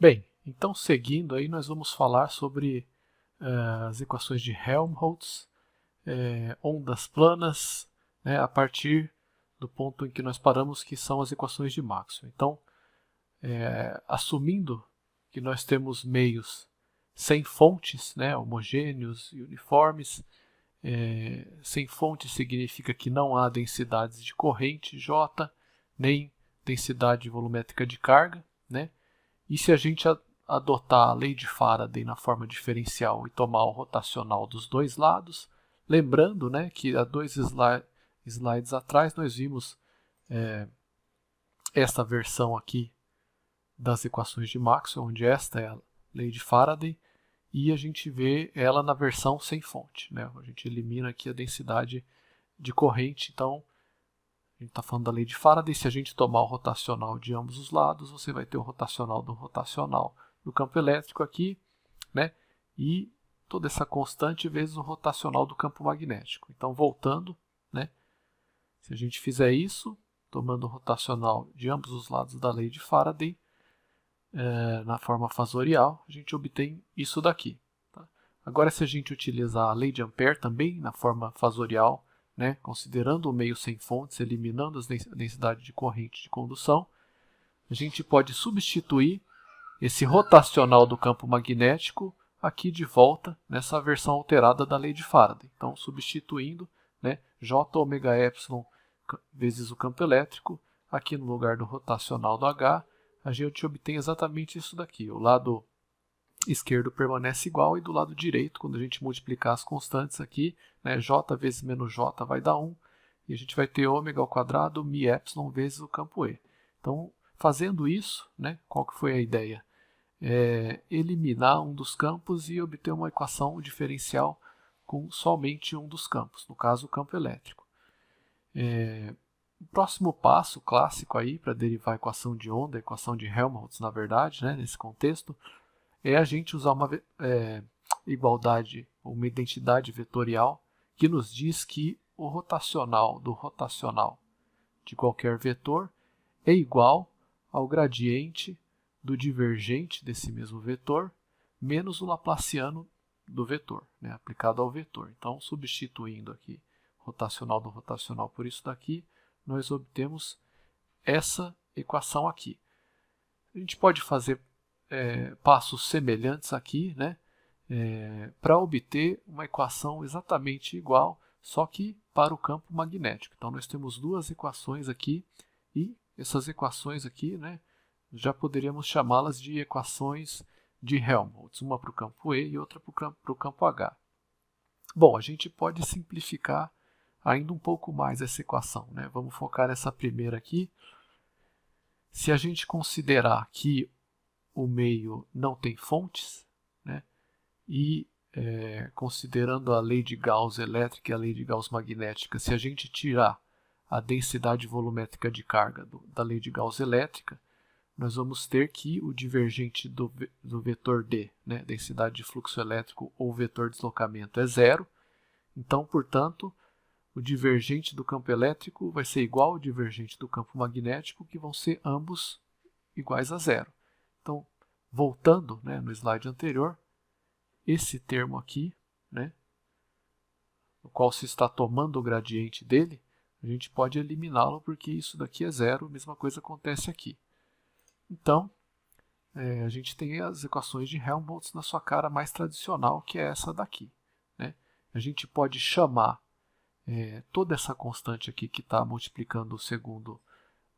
Bem, então seguindo aí nós vamos falar sobre as equações de Helmholtz, ondas planas, né, a partir do ponto em que nós paramos, que são as equações de Maxwell. Então, assumindo que nós temos meios sem fontes, né, homogêneos e uniformes, sem fonte significa que não há densidades de corrente J, nem densidade volumétrica de carga, né? E se a gente adotar a lei de Faraday na forma diferencial e tomar o rotacional dos dois lados, lembrando, né, que há dois slides atrás nós vimos esta versão aqui das equações de Maxwell, onde esta é a lei de Faraday, e a gente vê ela na versão sem fonte, né? A gente elimina aqui a densidade de corrente, então a gente está falando da lei de Faraday. Se a gente tomar o rotacional de ambos os lados, você vai ter o rotacional do campo elétrico aqui, né? E toda essa constante vezes o rotacional do campo magnético. Então, voltando, né? Se a gente fizer isso, tomando o rotacional de ambos os lados da lei de Faraday, na forma fasorial, a gente obtém isso daqui. Tá? Agora, se a gente utilizar a lei de Ampère também na forma fasorial, né, considerando o meio sem fontes, eliminando a densidade de corrente de condução, a gente pode substituir esse rotacional do campo magnético aqui de volta nessa versão alterada da lei de Faraday. Então, substituindo, né, J ômega epsilon vezes o campo elétrico, aqui no lugar do rotacional do H, a gente obtém exatamente isso daqui. O lado esquerdo permanece igual e do lado direito, quando a gente multiplicar as constantes aqui, né, J vezes menos J vai dar 1, e a gente vai ter ômega ao quadrado mi epsilon vezes o campo E. Então, fazendo isso, né, qual que foi a ideia? Eliminar um dos campos e obter uma equação diferencial com somente um dos campos, no caso o campo elétrico. O próximo passo clássico aí para derivar a equação de onda, a equação de Helmholtz, na verdade, né, nesse contexto, é a gente usar uma igualdade, uma identidade vetorial que nos diz que o rotacional do rotacional de qualquer vetor é igual ao gradiente do divergente desse mesmo vetor menos o laplaciano do vetor, né, aplicado ao vetor. Então, substituindo aqui rotacional do rotacional por isso daqui, nós obtemos essa equação aqui. A gente pode fazer passos semelhantes aqui, né, para obter uma equação exatamente igual, só que para o campo magnético. Então, nós temos duas equações aqui, e essas equações aqui, né, já poderíamos chamá-las de equações de Helmholtz, uma para o campo E e outra para o campo H. Bom, a gente pode simplificar ainda um pouco mais essa equação, né? Vamos focar nessa primeira aqui. Se a gente considerar que o meio não tem fontes, né, e considerando a lei de Gauss elétrica e a lei de Gauss magnética, se a gente tirar a densidade volumétrica de carga da lei de Gauss elétrica, nós vamos ter que o divergente do vetor D, né, densidade de fluxo elétrico ou vetor de deslocamento, é zero. Então, portanto, o divergente do campo elétrico vai ser igual ao divergente do campo magnético, que vão ser ambos iguais a zero. Então, voltando, né, no slide anterior, esse termo aqui, né, no qual se está tomando o gradiente dele, a gente pode eliminá-lo porque isso daqui é zero, a mesma coisa acontece aqui. Então, a gente tem as equações de Helmholtz na sua cara mais tradicional, que é essa daqui, né? A gente pode chamar toda essa constante aqui que está multiplicando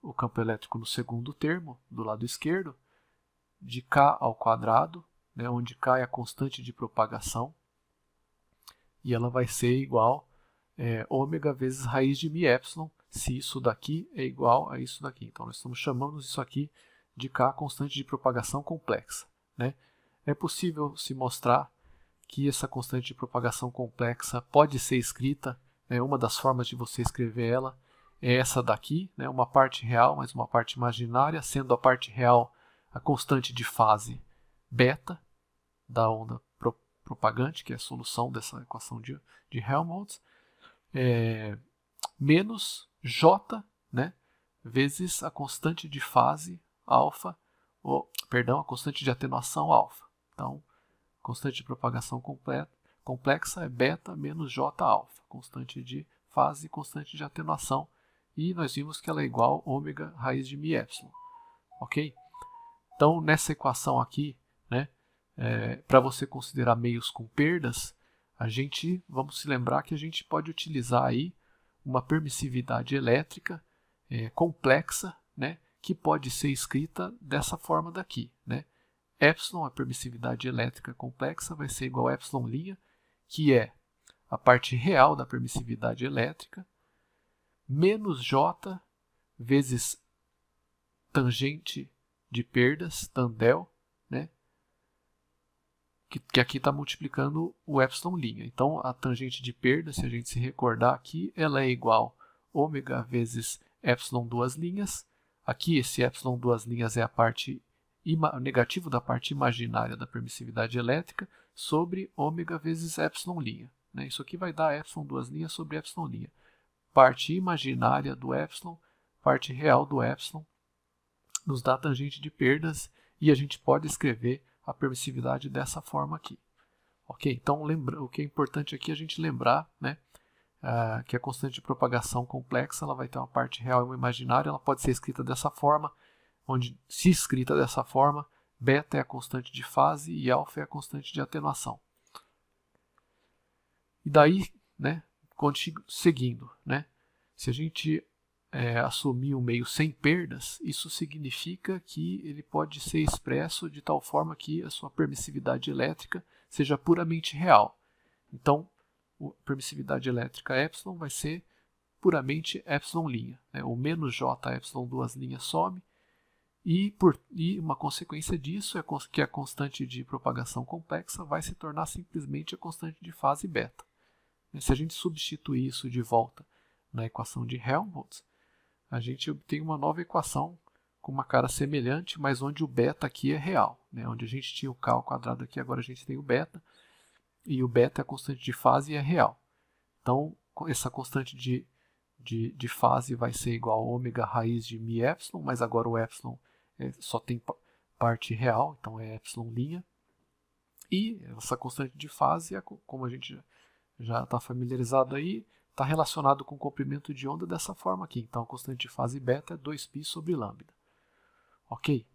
o campo elétrico no segundo termo, do lado esquerdo, de k ao quadrado, né, onde k é a constante de propagação, e ela vai ser igual ômega vezes raiz de mi epsilon, se isso daqui é igual a isso daqui. Então, nós estamos chamando isso aqui de k, constante de propagação complexa, né? É possível se mostrar que essa constante de propagação complexa pode ser escrita, né, uma das formas de você escrever ela é essa daqui, né, uma parte real mais uma parte imaginária, sendo a parte real a constante de fase beta da onda propagante, que é a solução dessa equação de Helmholtz, menos J, né, vezes a constante de fase alfa perdão, a constante de atenuação alfa. Então, constante de propagação complexa é beta menos j alfa, constante de fase e constante de atenuação. E nós vimos que ela é igual a ômega raiz de mi epsilon. Ok? Então, nessa equação aqui, né, para você considerar meios com perdas, vamos se lembrar que a gente pode utilizar aí uma permissividade elétrica complexa, né, que pode ser escrita dessa forma daqui, né? Epsilon, a permissividade elétrica complexa, vai ser igual a epsilon', que é a parte real da permissividade elétrica, menos J vezes tangente de perdas, tandel, né? Que aqui está multiplicando o epsilon'. Então, a tangente de perda, se a gente se recordar aqui, ela é igual a ômega vezes epsilon duas linhas. Aqui, esse epsilon duas linhas é a parte o negativo da parte imaginária da permissividade elétrica sobre ômega vezes epsilon'. Né? Isso aqui vai dar epsilon duas linhas sobre epsilon'. Parte imaginária do epsilon, parte real do epsilon, nos dá a tangente de perdas e a gente pode escrever a permissividade dessa forma aqui. Ok? Então, o que é importante aqui é a gente lembrar, né, que a constante de propagação complexa ela vai ter uma parte real e uma imaginária, ela pode ser escrita dessa forma, onde, se escrita dessa forma, beta é a constante de fase e alfa é a constante de atenuação. E daí, né, seguindo, né, se a gente assumir um meio sem perdas, isso significa que ele pode ser expresso de tal forma que a sua permissividade elétrica seja puramente real. Então, a permissividade elétrica epsilon vai ser puramente epsilon'. Né? O menos j epsilon duas linhas some, e uma consequência disso é que a constante de propagação complexa vai se tornar simplesmente a constante de fase beta. Se a gente substituir isso de volta na equação de Helmholtz, a gente obtém uma nova equação com uma cara semelhante, mas onde o beta aqui é real. Né? Onde a gente tinha o k ao quadrado aqui, agora a gente tem o beta, e o beta é a constante de fase e é real. Então, essa constante de fase vai ser igual a ômega raiz de mi epsilon, mas agora o epsilon só tem parte real, então é epsilon'. E essa constante de fase, como a gente já está familiarizado aí, está relacionado com o comprimento de onda dessa forma aqui. Então, a constante de fase beta é 2π sobre lambda. Ok?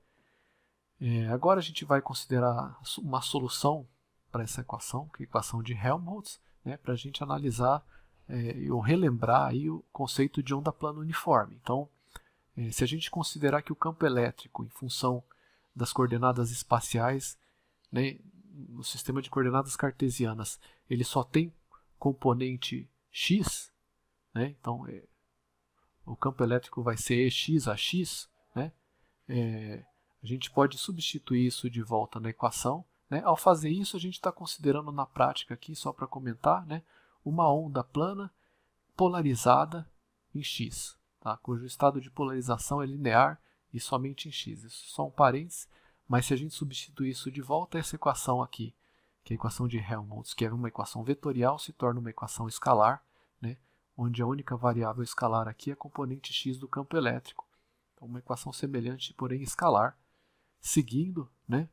Agora a gente vai considerar uma solução para essa equação, que é a equação de Helmholtz, né, para a gente analisar ou relembrar aí o conceito de onda plana uniforme. Então, se a gente considerar que o campo elétrico, em função das coordenadas espaciais, né, no sistema de coordenadas cartesianas, ele só tem componente x, né? Então o campo elétrico vai ser EX a x, né? A gente pode substituir isso de volta na equação. Né? Ao fazer isso, a gente está considerando na prática aqui, só para comentar, né, uma onda plana polarizada em x, tá? Cujo estado de polarização é linear e somente em x. Isso é só um parênteses, mas se a gente substituir isso de volta, essa equação aqui, que é a equação de Helmholtz, que é uma equação vetorial, se torna uma equação escalar, né, onde a única variável escalar aqui é a componente x do campo elétrico. Então, uma equação semelhante, porém escalar. Seguindo, né,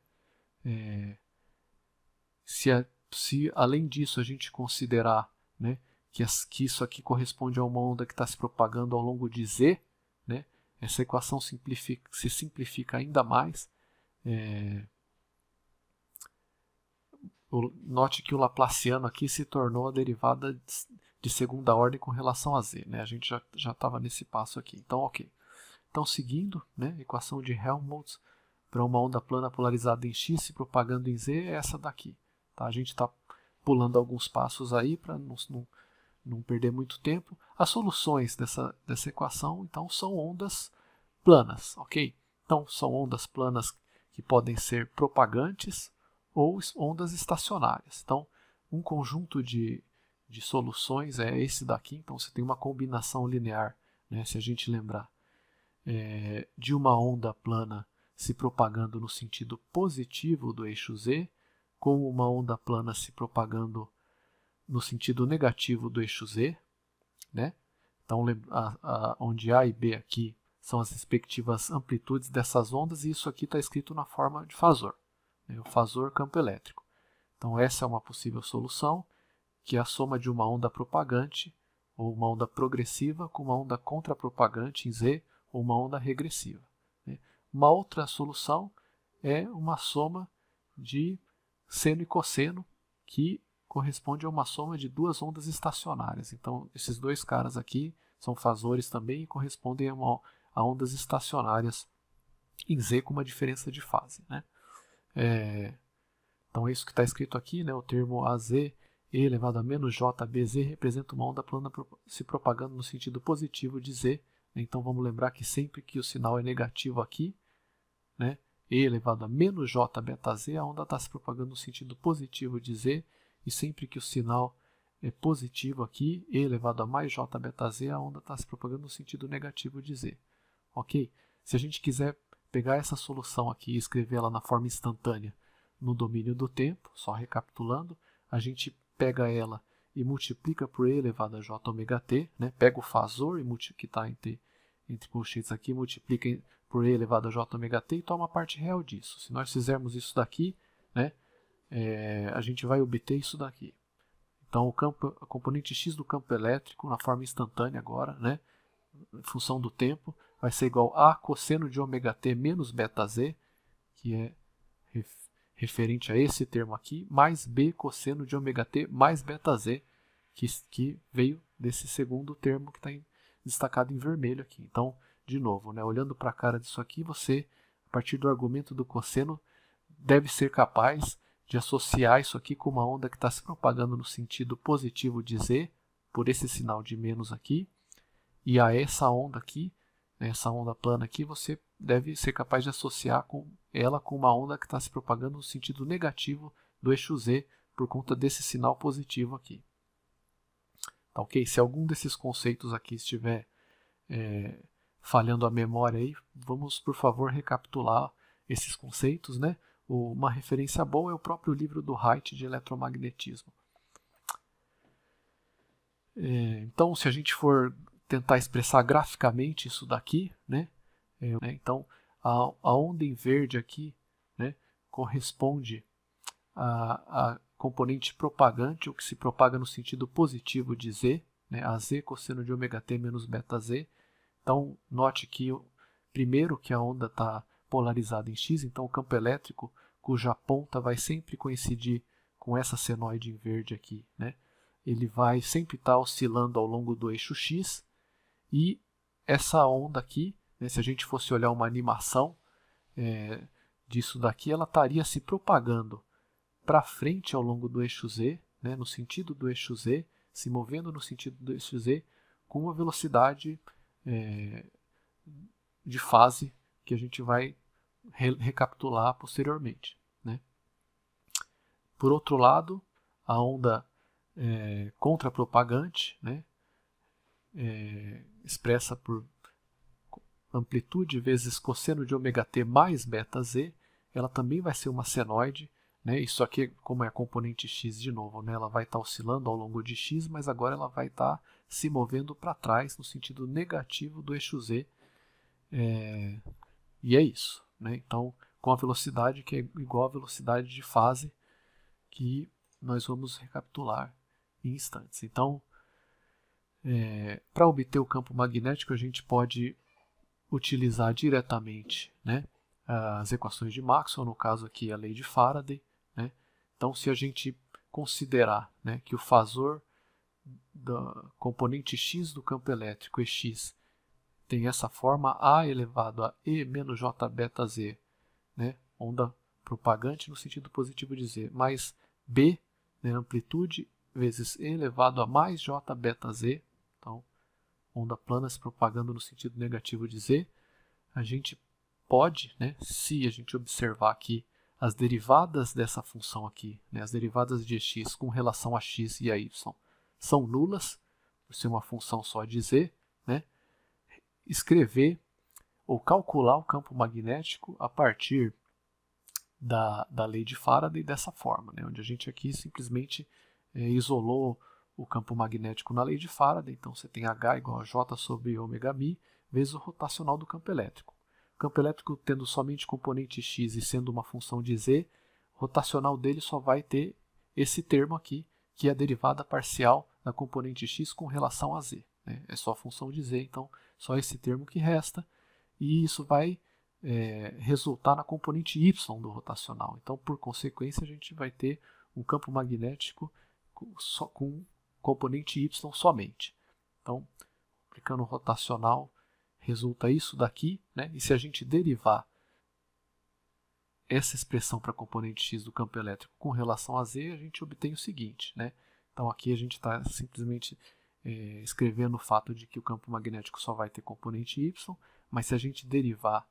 se além disso a gente considerar, né, que isso aqui corresponde a uma onda que está se propagando ao longo de z, né, essa equação se simplifica ainda mais. Note que o laplaciano aqui se tornou a derivada de segunda ordem com relação a z. Né? A gente já estava nesse passo aqui. Então, ok. Então, seguindo, né, equação de Helmholtz para uma onda plana polarizada em x se propagando em z é essa daqui. Tá? A gente está pulando alguns passos aí para não perder muito tempo. As soluções dessa equação, então, são ondas planas, ok? Então, são ondas planas que podem ser propagantes ou ondas estacionárias. Então, um conjunto de soluções é esse daqui. Então, você tem uma combinação linear, né, se a gente lembrar, de uma onda plana se propagando no sentido positivo do eixo z, com uma onda plana se propagando no sentido negativo do eixo z. Né? Então, onde A e B aqui são as respectivas amplitudes dessas ondas, e isso aqui está escrito na forma de fasor, né, o fasor campo elétrico. Então essa é uma possível solução, que é a soma de uma onda propagante, ou uma onda progressiva, com uma onda contrapropagante em Z, ou uma onda regressiva, né. Uma outra solução é uma soma de seno e cosseno, que corresponde a uma soma de duas ondas estacionárias. Então esses dois caras aqui são fasores também e correspondem a ondas estacionárias em Z com uma diferença de fase, né. Então é isso que está escrito aqui, né, o termo AZ e elevado a menos JBZ representa uma onda plana se propagando no sentido positivo de Z. Então vamos lembrar que sempre que o sinal é negativo aqui, né, E elevado a menos J beta Z, a onda está se propagando no sentido positivo de Z, e sempre que o sinal é positivo aqui, E elevado a mais J beta Z, a onda está se propagando no sentido negativo de Z. Ok? Se a gente quiser pegar essa solução aqui e escrever ela na forma instantânea no domínio do tempo, só recapitulando, a gente pega ela e multiplica por E elevado a J ômega T, né? Pega o fasor que está entre colchetes aqui, multiplica por E elevado a J ômega T e toma a parte real disso. Se nós fizermos isso daqui, né, a gente vai obter isso daqui. Então a componente x do campo elétrico, na forma instantânea agora, né, em função do tempo, vai ser igual a cosseno de ômega T menos beta Z, que é referente a esse termo aqui, mais B cosseno de ômega T mais beta Z, que veio desse segundo termo que está destacado em vermelho aqui. Então, de novo, né, olhando para a cara disso aqui, você, a partir do argumento do cosseno, deve ser capaz de associar isso aqui com uma onda que está se propagando no sentido positivo de Z, por esse sinal de menos aqui, e a essa onda aqui, né, essa onda plana aqui, você deve ser capaz de associar ela com uma onda que está se propagando no sentido negativo do eixo Z, por conta desse sinal positivo aqui. Tá, ok? Se algum desses conceitos aqui estiver falhando a memória aí, vamos por favor recapitular esses conceitos, né? Uma referência boa é o próprio livro do Wright de eletromagnetismo. Então, se a gente for tentar expressar graficamente isso daqui, né? Então a onda em verde aqui, né, corresponde a componente propagante, o que se propaga no sentido positivo de Z, né, a Z cosseno de ômega T menos beta Z. Então, note que primeiro que a onda está polarizada em X, então o campo elétrico cuja ponta vai sempre coincidir com essa senoide em verde aqui, né? Ele vai sempre estar oscilando ao longo do eixo X, e essa onda aqui, né, se a gente fosse olhar uma animação disso daqui, ela estaria se propagando para frente ao longo do eixo Z, né, no sentido do eixo Z, se movendo no sentido do eixo Z, com uma velocidade de fase que a gente vai recapitular posteriormente, né. Por outro lado, a onda contrapropagante, né, expressa por amplitude vezes cosseno de ômega T mais beta Z, ela também vai ser uma senoide, né? Isso aqui, como é a componente x de novo, né? Ela vai estar oscilando ao longo de x, mas agora ela vai estar se movendo para trás no sentido negativo do eixo Z. E é isso, né? Então, com a velocidade que é igual à velocidade de fase que nós vamos recapitular em instantes. Então, para obter o campo magnético, a gente pode utilizar diretamente, né, as equações de Maxwell, no caso aqui a lei de Faraday, né? Então, se a gente considerar, né, que o fasor da componente x do campo elétrico Ex tem essa forma, A elevado a E menos J beta Z, né, onda propagante no sentido positivo de Z, mais B, né, amplitude, vezes E elevado a mais J beta Z, então onda plana se propagando no sentido negativo de Z, a gente pode, né, se a gente observar aqui as derivadas dessa função aqui, né, as derivadas de x com relação a x e a y, são nulas, por ser uma função só de Z, né, escrever ou calcular o campo magnético a partir da lei de Faraday dessa forma, né, onde a gente aqui simplesmente isolou o campo magnético na lei de Faraday. Então você tem H igual a J sobre ômega mi, vezes o rotacional do campo elétrico. O campo elétrico tendo somente componente x e sendo uma função de z, o rotacional dele só vai ter esse termo aqui, que é a derivada parcial da componente x com relação a z. Né? É só a função de z, então só esse termo que resta, e isso vai resultar na componente y do rotacional. Então, por consequência, a gente vai ter um campo magnético com componente y somente. Então, aplicando o rotacional, resulta isso daqui, né? E se a gente derivar essa expressão para a componente x do campo elétrico com relação a z, a gente obtém o seguinte, né? Então aqui a gente está simplesmente escrevendo o fato de que o campo magnético só vai ter componente y, mas se a gente derivar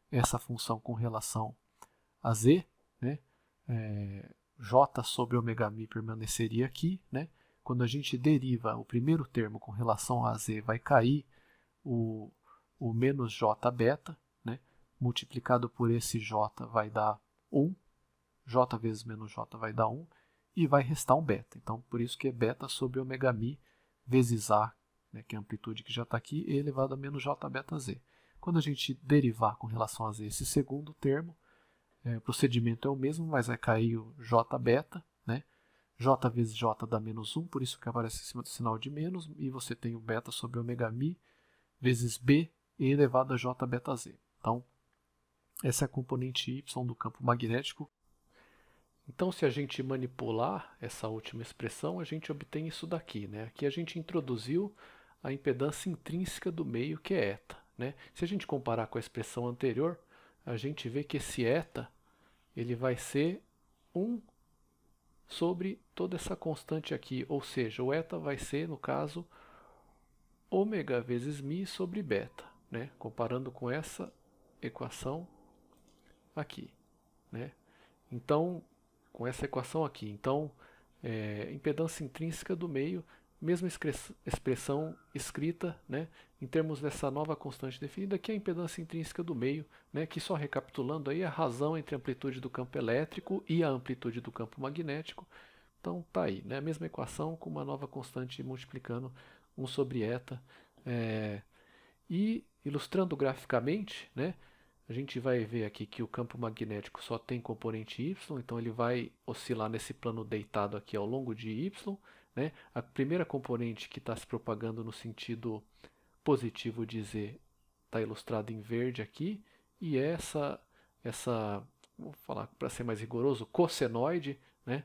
essa função com relação a z, né? J sobre ωμ permaneceria aqui, né? Quando a gente deriva o primeiro termo com relação a z, vai cair o menos j beta, né? Multiplicado por esse j vai dar 1, j vezes menos j vai dar 1, e vai restar um beta. Então, por isso que é beta sobre ωμ vezes a, né, que é a amplitude que já está aqui, e elevado a menos j beta z. Quando a gente derivar com relação a z esse segundo termo, o procedimento é o mesmo, mas vai cair o j beta, né? J vezes j dá menos 1, por isso que aparece em cima do sinal de menos, e você tem o beta sobre ωμ vezes b e elevado a j beta z. Então, essa é a componente y do campo magnético. Então, se a gente manipular essa última expressão, a gente obtém isso daqui, né? Aqui a gente introduziu a impedância intrínseca do meio, que é eta, né? Se a gente comparar com a expressão anterior, a gente vê que esse eta ele vai ser 1 sobre toda essa constante aqui, ou seja, o eta vai ser, no caso, ômega vezes μ sobre beta, né? Comparando com essa equação aqui, né? Então, com essa equação aqui, então, impedância intrínseca do meio, mesma expressão escrita, né, em termos dessa nova constante definida, que é a impedância intrínseca do meio, né, que só recapitulando aí a razão entre a amplitude do campo elétrico e a amplitude do campo magnético. Então tá aí, né, a mesma equação com uma nova constante multiplicando 1 sobre eta. E ilustrando graficamente, né, a gente vai ver aqui que o campo magnético só tem componente y, então ele vai oscilar nesse plano deitado aqui ao longo de y. Né? A primeira componente que está se propagando no sentido positivo de z está ilustrada em verde aqui, e essa vou falar para ser mais rigoroso, cossenoide, né?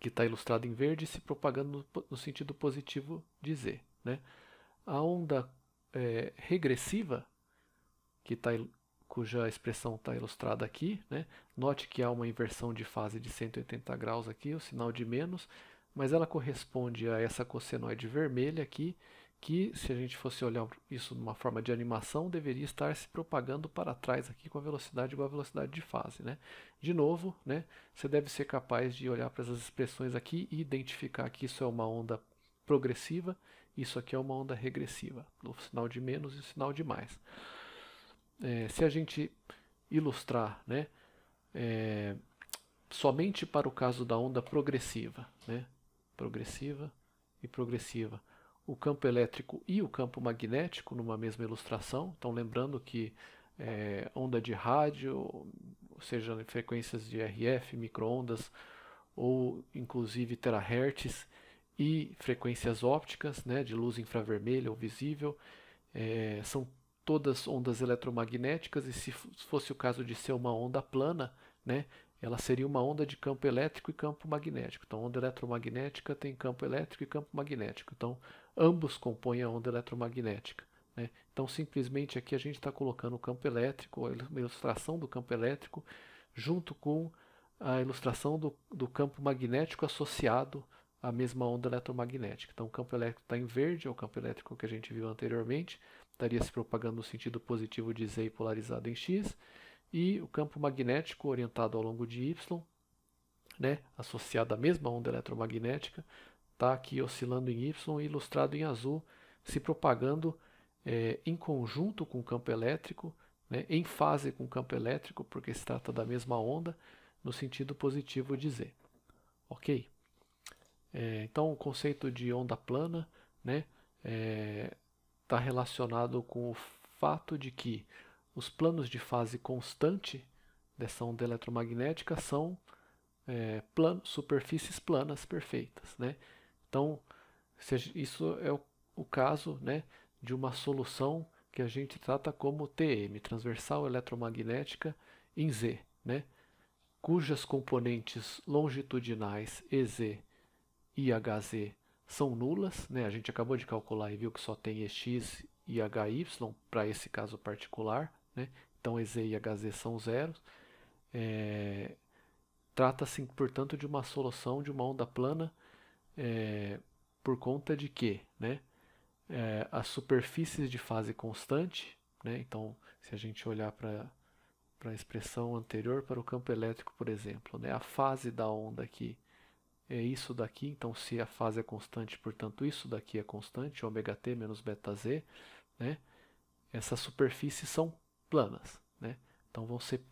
Que está ilustrado em verde, se propagando no sentido positivo de z. Né? A onda regressiva, cuja expressão está ilustrada aqui, né? Note que há uma inversão de fase de 180 graus aqui, o sinal de menos, mas ela corresponde a essa cossenoide vermelha aqui, que se a gente fosse olhar isso numa forma de animação, deveria estar se propagando para trás aqui com a velocidade igual à velocidade de fase. Né? De novo, né, você deve ser capaz de olhar para essas expressões aqui e identificar que isso é uma onda progressiva, isso aqui é uma onda regressiva, o sinal de menos e o sinal de mais. Se a gente ilustrar, né, somente para o caso da onda progressiva, né, progressiva e progressiva, o campo elétrico e o campo magnético numa mesma ilustração. Então, lembrando que onda de rádio, ou seja, frequências de RF, microondas ou inclusive terahertz, e frequências ópticas, né, de luz infravermelha ou visível, são todas ondas eletromagnéticas, e se fosse o caso de ser uma onda plana, né, ela seria uma onda de campo elétrico e campo magnético. Então, onda eletromagnética tem campo elétrico e campo magnético. Então, ambos compõem a onda eletromagnética. Né? Então, simplesmente aqui a gente está colocando o campo elétrico, a ilustração do campo elétrico, junto com a ilustração do campo magnético associado à mesma onda eletromagnética. Então, o campo elétrico está em verde, é o campo elétrico que a gente viu anteriormente, estaria se propagando no sentido positivo de Z e polarizado em X, e o campo magnético orientado ao longo de Y, né, associado à mesma onda eletromagnética, está aqui oscilando em Y e ilustrado em azul, se propagando em conjunto com o campo elétrico, né, em fase com o campo elétrico, porque se trata da mesma onda, no sentido positivo de Z. Ok? Então, o conceito de onda plana, né, está relacionado com o fato de que os planos de fase constante dessa onda eletromagnética são superfícies planas perfeitas, né? Então, isso é o caso, né, de uma solução que a gente trata como TM, transversal eletromagnética em Z, né, cujas componentes longitudinais EZ e HZ são nulas, né? A gente acabou de calcular e viu que só tem EX e HY para esse caso particular, né? Então EZ e HZ são zeros. Trata-se, portanto, de uma solução de uma onda plana por conta de que, né, as superfícies de fase constante, né, então se a gente olhar para a expressão anterior para o campo elétrico, por exemplo, né, a fase da onda aqui é isso daqui, então se a fase é constante, portanto isso daqui é constante, ômega-t menos beta-z, né, essas superfícies são planas, né, então vão ser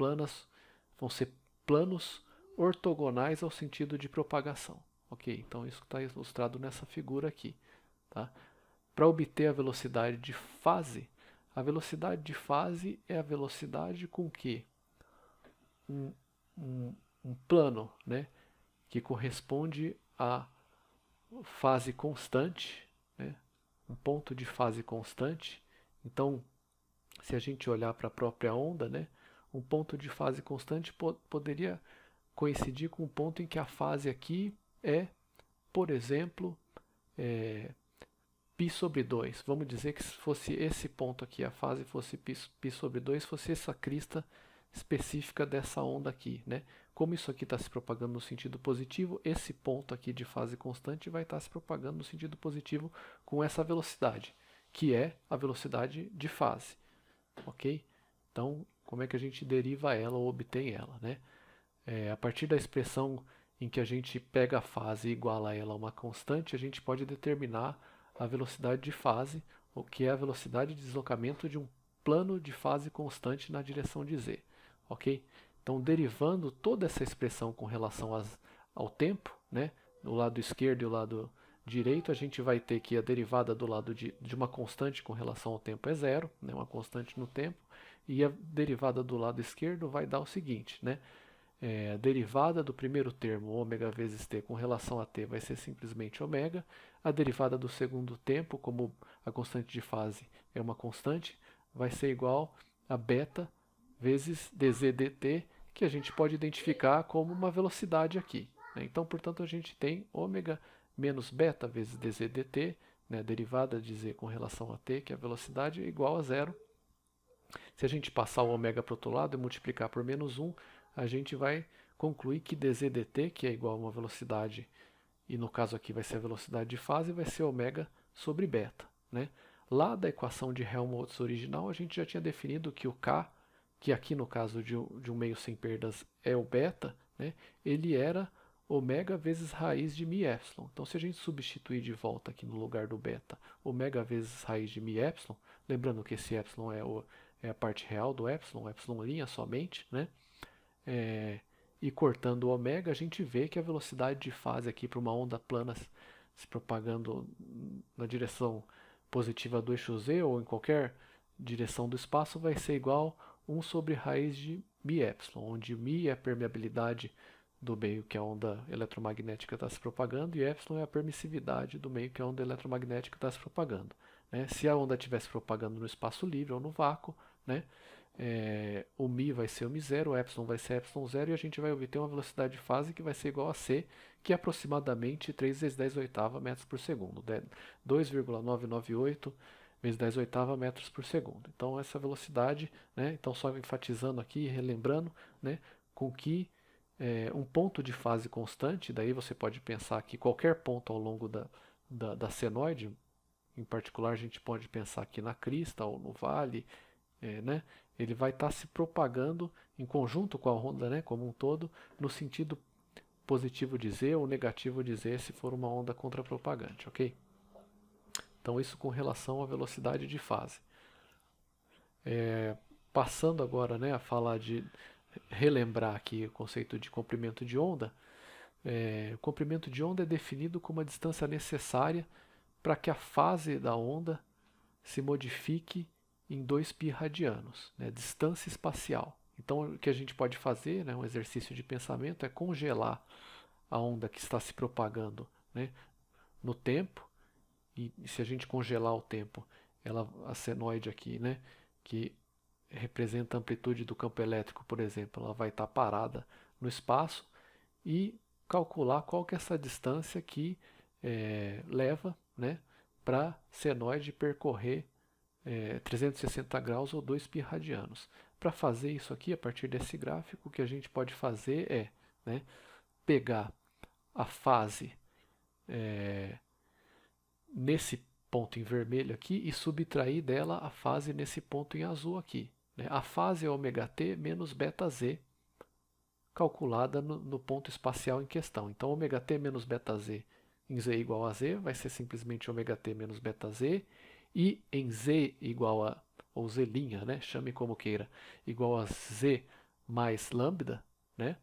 planos ortogonais ao sentido de propagação. Ok, então isso está ilustrado nessa figura aqui. Tá? Para obter a velocidade de fase é a velocidade com que um, um plano, né, que corresponde a fase constante, né, um ponto de fase constante. Então, se a gente olhar para a própria onda, né, um ponto de fase constante poderia coincidir com o ponto em que a fase aqui é, por exemplo, π sobre 2. Vamos dizer que se fosse esse ponto aqui, a fase fosse π sobre 2, fosse essa crista específica dessa onda aqui, né? Como isso aqui está se propagando no sentido positivo, esse ponto aqui de fase constante vai estar se propagando no sentido positivo com essa velocidade, que é a velocidade de fase, ok? Então, como é que a gente deriva ela ou obtém ela, né? A partir da expressão em que a gente pega a fase e iguala ela a uma constante, a gente pode determinar a velocidade de fase, o que é a velocidade de deslocamento de um plano de fase constante na direção de z, ok? Então, derivando toda essa expressão com relação ao tempo, né, do lado esquerdo e o lado direito, a gente vai ter que a derivada do lado de uma constante com relação ao tempo é zero, né, uma constante no tempo, e a derivada do lado esquerdo vai dar o seguinte, né, a derivada do primeiro termo, ômega vezes t, com relação a t, vai ser simplesmente ômega. A derivada do segundo tempo, como a constante de fase é uma constante, vai ser igual a beta vezes dz dt, que a gente pode identificar como uma velocidade aqui, né? Então, portanto, a gente tem ômega menos beta vezes dz dt, né, a derivada de z com relação a t, que é a velocidade, é igual a zero. Se a gente passar o ômega para o outro lado e multiplicar por menos 1, a gente vai concluir que dz dt, que é igual a uma velocidade, e no caso aqui vai ser a velocidade de fase, vai ser ômega sobre beta, né? Lá da equação de Helmholtz original, a gente já tinha definido que o K, que aqui no caso de um meio sem perdas é o beta, né? Ele era ômega vezes raiz de μ epsilon. Então, se a gente substituir de volta aqui no lugar do beta, ômega vezes raiz de μ epsilon, lembrando que esse epsilon é a parte real do epsilon somente, né? E cortando o ômega, a gente vê que a velocidade de fase aqui para uma onda plana se propagando na direção positiva do eixo z ou em qualquer direção do espaço vai ser igual a 1 sobre raiz de μ epsilon, onde μ é a permeabilidade do meio que a onda eletromagnética está se propagando e epsilon é a permissividade do meio que a onda eletromagnética está se propagando, né? Se a onda estivesse propagando no espaço livre ou no vácuo, né, o μ vai ser o μ0, o epsilon vai ser ε0 e a gente vai obter uma velocidade de fase que vai ser igual a c, que é aproximadamente 3 vezes 10 oitava metros por segundo, 2,998 vezes 10 oitava metros por segundo. Então essa velocidade, né, então só enfatizando aqui, relembrando, né, com que um ponto de fase constante, daí você pode pensar que qualquer ponto ao longo da senoide, em particular a gente pode pensar aqui na crista ou no vale, né, ele vai estar se propagando em conjunto com a onda, né, como um todo, no sentido positivo de z ou negativo de z se for uma onda contrapropagante, ok? Então isso com relação à velocidade de fase. Passando agora, né, a falar de relembrar aqui o conceito de comprimento de onda. O comprimento de onda é definido como a distância necessária para que a fase da onda se modifique em 2π radianos, né, distância espacial. Então, o que a gente pode fazer, né, um exercício de pensamento, é congelar a onda que está se propagando, né, no tempo, e se a gente congelar o tempo, a senoide aqui, né, que representa a amplitude do campo elétrico, por exemplo, ela vai estar parada no espaço, e calcular qual que é essa distância que leva, né, para a senoide percorrer 360 graus ou 2π radianos. Para fazer isso aqui, a partir desse gráfico, o que a gente pode fazer é, né, pegar a fase nesse ponto em vermelho aqui e subtrair dela a fase nesse ponto em azul aqui, né? A fase é ômega-t menos beta-z, calculada no ponto espacial em questão. Então, ômega-t menos beta-z em z igual a z vai ser simplesmente ômega-t menos beta-z, e em z igual a, ou z', né, chame como queira, igual a z mais lambda, né,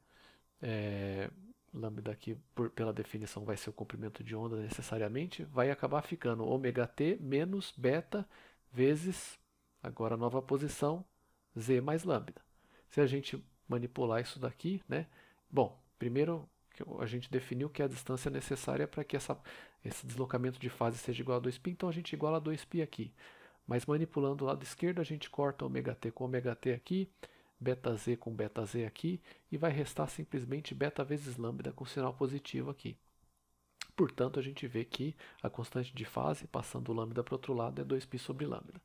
lambda aqui pela definição vai ser o comprimento de onda necessariamente, vai acabar ficando ômega-t menos beta vezes, agora a nova posição, z mais lambda. Se a gente manipular isso daqui, né? Bom, primeiro a gente definiu que é a distância necessária para que esse deslocamento de fase seja igual a 2π, então a gente iguala a 2π aqui. Mas manipulando o lado esquerdo, a gente corta ômega-t com ômega-t aqui, beta-z com beta-z aqui, e vai restar simplesmente beta vezes lambda com sinal positivo aqui. Portanto, a gente vê que a constante de fase, passando o lambda para o outro lado, é 2π sobre lambda.